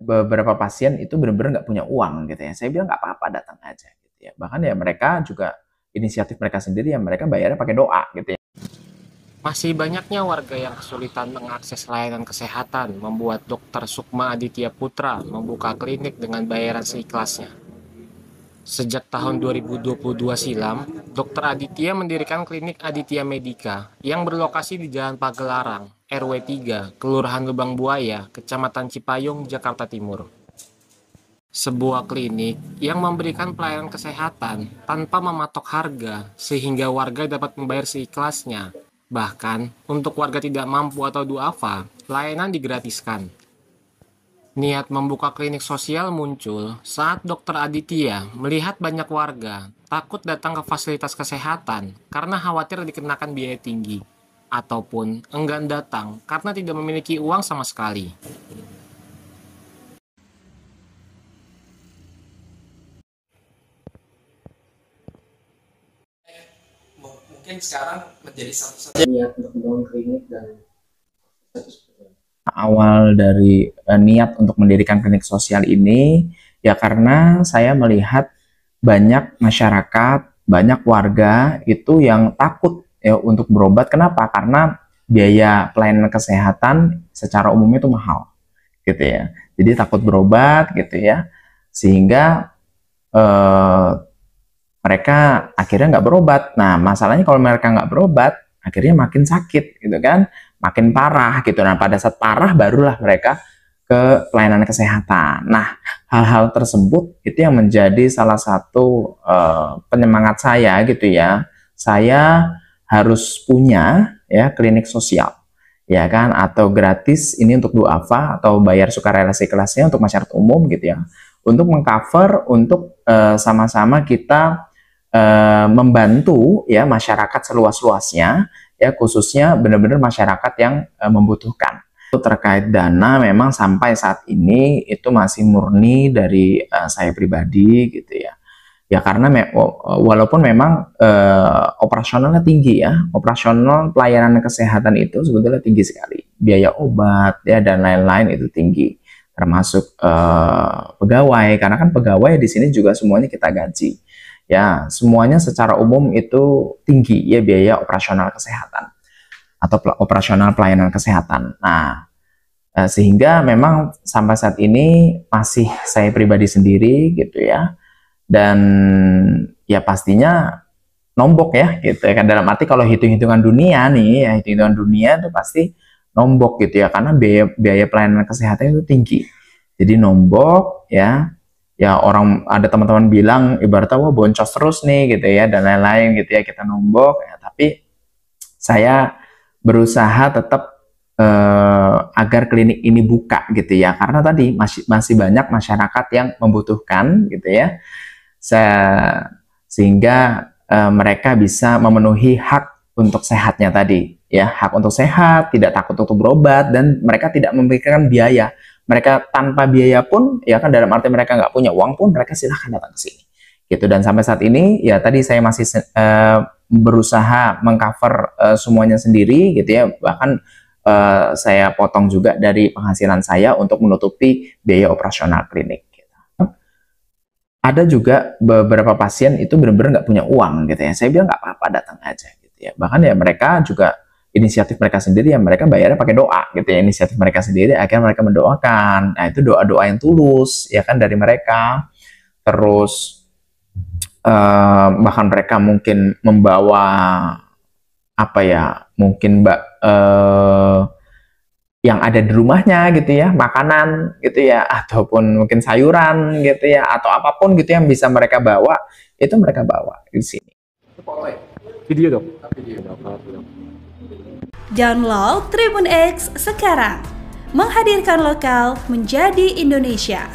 beberapa pasien itu benar-benar nggak punya uang gitu ya. Saya bilang nggak apa-apa, datang aja gitu ya. Bahkan ya mereka juga inisiatif mereka sendiri ya, mereka bayarnya pakai doa gitu ya. Masih banyaknya warga yang kesulitan mengakses layanan kesehatan membuat Dr. Sukma Aditya Putra membuka klinik dengan bayaran seikhlasnya. Sejak tahun 2022 silam, Dr. Aditya mendirikan klinik Aditya Medika yang berlokasi di Jalan Pagelarang, RW 3, Kelurahan Lubang Buaya, Kecamatan Cipayung, Jakarta Timur. Sebuah klinik yang memberikan pelayanan kesehatan tanpa mematok harga sehingga warga dapat membayar seikhlasnya. Bahkan, untuk warga tidak mampu atau duafa, layanan digratiskan. Niat membuka klinik sosial muncul saat Dr. Aditya melihat banyak warga takut datang ke fasilitas kesehatan karena khawatir dikenakan biaya tinggi, ataupun enggan datang karena tidak memiliki uang sama sekali. Mungkin sekarang menjadi satu-satunya niat untuk membangun klinik dan Awal dari niat untuk mendirikan klinik sosial ini ya karena saya melihat banyak masyarakat, banyak warga itu yang takut ya untuk berobat. Kenapa? Karena biaya pelayanan kesehatan secara umum itu mahal gitu ya. Jadi takut berobat gitu ya. Sehingga eh, mereka akhirnya nggak berobat. Nah, masalahnya kalau mereka nggak berobat, akhirnya makin sakit gitu kan, makin parah gitu. Nah, pada saat parah barulah mereka ke pelayanan kesehatan. Nah, hal-hal tersebut itu yang menjadi salah satu penyemangat saya gitu ya. Saya harus punya ya klinik sosial ya kan, atau gratis ini untuk duafa atau bayar sukarela seikhlasnya untuk masyarakat umum gitu ya, untuk mengcover untuk sama-sama kita membantu ya masyarakat seluas-luasnya ya, khususnya benar-benar masyarakat yang membutuhkan. Terkait dana memang sampai saat ini itu masih murni dari saya pribadi gitu ya. Ya karena walaupun memang operasionalnya tinggi ya, operasional pelayanan kesehatan itu sebetulnya tinggi sekali. Biaya obat ya dan lain-lain itu tinggi. Termasuk pegawai, karena kan pegawai di sini juga semuanya kita gaji. Ya, semuanya secara umum itu tinggi ya biaya operasional kesehatan atau operasional pelayanan kesehatan. Nah, sehingga memang sampai saat ini masih saya pribadi sendiri gitu ya. Dan ya pastinya nombok ya gitu ya kan, dalam arti kalau hitung-hitungan dunia nih ya, hitung-hitungan dunia itu pasti nombok gitu ya, karena biaya pelayanan kesehatan itu tinggi. Jadi nombok ya. Ya orang ada teman-teman bilang ibaratnya wah boncos terus nih gitu ya dan lain-lain gitu ya, kita nombok ya, tapi saya berusaha tetap agar klinik ini buka gitu ya, karena tadi masih banyak masyarakat yang membutuhkan gitu ya. Sehingga mereka bisa memenuhi hak untuk sehatnya tadi ya, hak untuk sehat, tidak takut untuk berobat, dan mereka tidak memikirkan biaya. Mereka tanpa biaya pun ya kan, dalam arti mereka nggak punya uang pun mereka silahkan datang ke sini gitu. Dan sampai saat ini ya tadi saya masih berusaha mengcover semuanya sendiri gitu ya, bahkan saya potong juga dari penghasilan saya untuk menutupi biaya operasional klinik. Ada juga beberapa pasien itu benar-benar nggak punya uang gitu ya. Saya bilang nggak apa-apa, datang aja gitu ya. Bahkan ya mereka juga inisiatif mereka sendiri ya, mereka bayarnya pakai doa gitu ya. Inisiatif mereka sendiri akhirnya mereka mendoakan. Nah, itu doa-doa yang tulus ya kan dari mereka. Terus bahkan mereka mungkin membawa apa ya, mungkin yang ada di rumahnya gitu ya, makanan gitu ya, ataupun mungkin sayuran gitu ya, atau apapun gitu yang bisa mereka bawa, itu mereka bawa di sini. Video dong. Download Tribun X sekarang, menghadirkan lokal menjadi Indonesia.